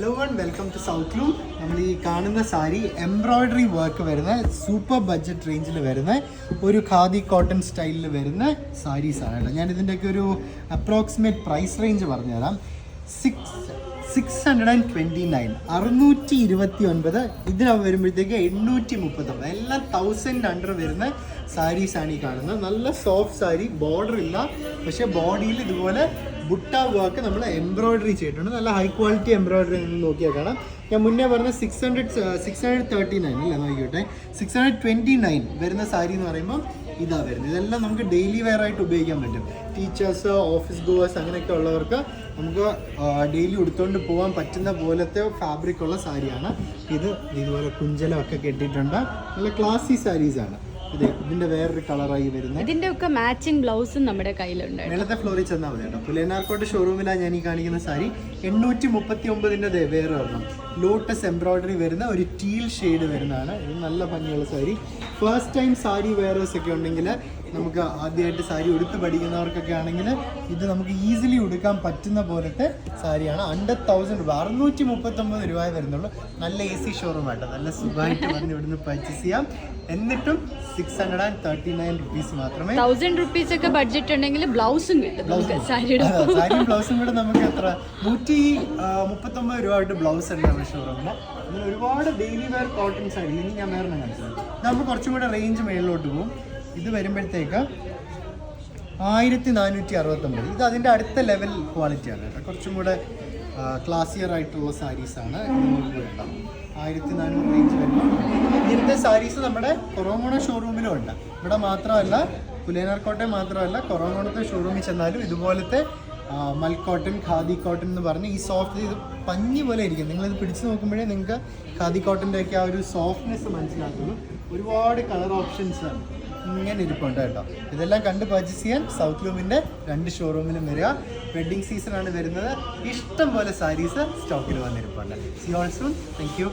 Hello and welcome to South Loom. നമ്മൾ ഈ കാണുന്ന സാരി എംബ്രോയ്ഡറി വർക്ക് വരുന്ന സൂപ്പർ ബഡ്ജറ്റ് റേഞ്ചിൽ വരുന്ന ഒരു ഖാദി കോട്ടൺ സ്റ്റൈലിൽ വരുന്ന സാരീസാണ് കേട്ടോ. ഞാൻ ഇതിൻ്റെയൊക്കെ ഒരു അപ്രോക്സിമേറ്റ് പ്രൈസ് റേഞ്ച് പറഞ്ഞുതരാം. 629 629. ഇതിന് വരുമ്പോഴത്തേക്ക് 839. എല്ലാം 1000 അണ്ടർ വരുന്ന സാരീസാണ് ഈ കാണുന്നത്. നല്ല സോഫ്റ്റ് സാരി, ബോർഡർ ഇല്ല, പക്ഷേ ബോഡിയിൽ ഇതുപോലെ ബുട്ട വർക്ക് നമ്മൾ എംബ്രോയ്ഡറി ചെയ്തിട്ടുണ്ട്. നല്ല ഹൈ ക്വാളിറ്റി എംബ്രോയ്ഡറി നിങ്ങൾ നോക്കിയാൽ കാണാം. ഞാൻ മുന്നേ പറഞ്ഞ 639 അല്ലേ, നോക്കിയോട്ടെ. 629 വരുന്ന സാരി എന്ന് പറയുമ്പോൾ ഇതാ വരുന്നത്. ഇതെല്ലാം നമുക്ക് ഡെയിലി വെയർ ആയിട്ട് ഉപയോഗിക്കാൻ പറ്റും. ടീച്ചേഴ്സ്, ഓഫീസ് ഗോവേഴ്സ് അങ്ങനെയൊക്കെ ഉള്ളവർക്ക് നമുക്ക് ഡെയിലി ഉടുത്തുകൊണ്ട് പോകാൻ പറ്റുന്ന പോലത്തെ ഫാബ്രിക് ഉള്ള സാരിയാണ് ഇത്. ഇതുപോലെ കുഞ്ചലമൊക്കെ കെട്ടിയിട്ടുണ്ട്. നല്ല ക്ലാസി സാരീസാണ്. ഇതിന്റെ വേറൊരു കളറായി വരുന്നത്. ഇതിന്റെ ഒക്കെ മാച്ചിങ് ബ്ലൗസും നമ്മുടെ കയ്യിലുണ്ട്. മേളത്തെ ഫ്ലോറിൽ ചെന്നാൽ മതി കേട്ടോ. പുലേനാർക്കോട്ട് ഷോറൂമിലാണ് ഞാൻ ഈ കാണിക്കുന്ന സാരി. 839 വേറെ ഒരെണ്ണം ലോട്ടസ് എംബ്രോയ്ഡറി വരുന്ന ഒരു ടീൽ ഷെയ്ഡ് വരുന്നതാണ്. ഇത് നല്ല ഭംഗിയുള്ള സാരി. ഫസ്റ്റ് ടൈം സാരി വെയറേഴ്സ് ഒക്കെ ഉണ്ടെങ്കിൽ, നമുക്ക് ആദ്യമായിട്ട് സാരി ഉടുത്ത് പഠിക്കുന്നവർക്കൊക്കെ ആണെങ്കിൽ ഇത് നമുക്ക് ഈസിലി ഉടുക്കാൻ പറ്റുന്ന പോലത്തെ സാരിയാണ്. അണ്ടർ 1000 രൂപ, 639 രൂപ വരുന്നുള്ളൂ. നല്ല AC ഷോറൂം ആട്ടോ. നല്ല സുഖമായിട്ട് വന്ന് ഇവിടുന്ന് പർച്ചേസ് ചെയ്യാം. എന്നിട്ടും 639 റുപ്പീസ് മാത്രമേ. 1000 റുപ്പീസ് ഒക്കെ ബഡ്ജറ്റ് ഉണ്ടെങ്കിൽ ബ്ലൗസും കിട്ടും. സാരിയും ബ്ലൗസും കൂടെ നമുക്ക് എത്ര 139 രൂപ ആയിട്ട് ബ്ലൗസ് ഉണ്ട് നമ്മുടെ ഷോറൂമിൽ. അങ്ങനെ ഒരുപാട് ഡെയിലി വെയർ കോട്ടൺ സാരി. ഇനി ഞാൻ വേറെ കാണിച്ചത് നമ്മൾ കുറച്ചും കൂടെ റേഞ്ച് മേളിലോട്ട് പോകും. ഇത് വരുമ്പോഴത്തേക്ക് 1469. ഇത് അതിൻ്റെ അടുത്ത ലെവൽ ക്വാളിറ്റിയാണ് കേട്ടോ. കുറച്ചും കൂടെ ക്ലാസിയർ ആയിട്ടുള്ള സാരീസാണ്. 1400 റേഞ്ച് വരുമ്പോൾ ഇങ്ങനത്തെ സാരീസ് നമ്മുടെ കൊറോമോണ ഷോറൂമിലും ഉണ്ട്. ഇവിടെ മാത്രമല്ല, പുലേനാർക്കോട്ടെ മാത്രമല്ല, കൊറോമോണത്തെ ഷോറൂമിൽ ചെന്നാലും ഇതുപോലത്തെ മൽ കോട്ടൺ, ഖാദി കോട്ടൺ എന്ന് പറഞ്ഞ് ഈ സോഫ്റ്റ്, ഇത് പഞ്ഞി പോലെ ഇരിക്കും. നിങ്ങളിത് പിടിച്ച് നോക്കുമ്പോഴേ നിങ്ങൾക്ക് ഖാദി കോട്ടൻ്റെ ഒക്കെ ആ ഒരു സോഫ്റ്റ്നെസ് മനസ്സിലാക്കുള്ളൂ. ഒരുപാട് കളർ ഓപ്ഷൻസ് ഇങ്ങനെ ഇരിപ്പുണ്ട് കേട്ടോ. ഇതെല്ലാം കണ്ട് പർച്ചേസ് ചെയ്യാൻ സൗത്ത് ലൂമിൻ്റെ 2 ഷോറൂമിലും വരിക. വെഡ്ഡിങ് സീസണാണ് വരുന്നത്. ഇഷ്ടം പോലെ സാരീസ് സ്റ്റോക്കിൽ വന്നിരിപ്പുണ്ട്. See all soon. Thank U.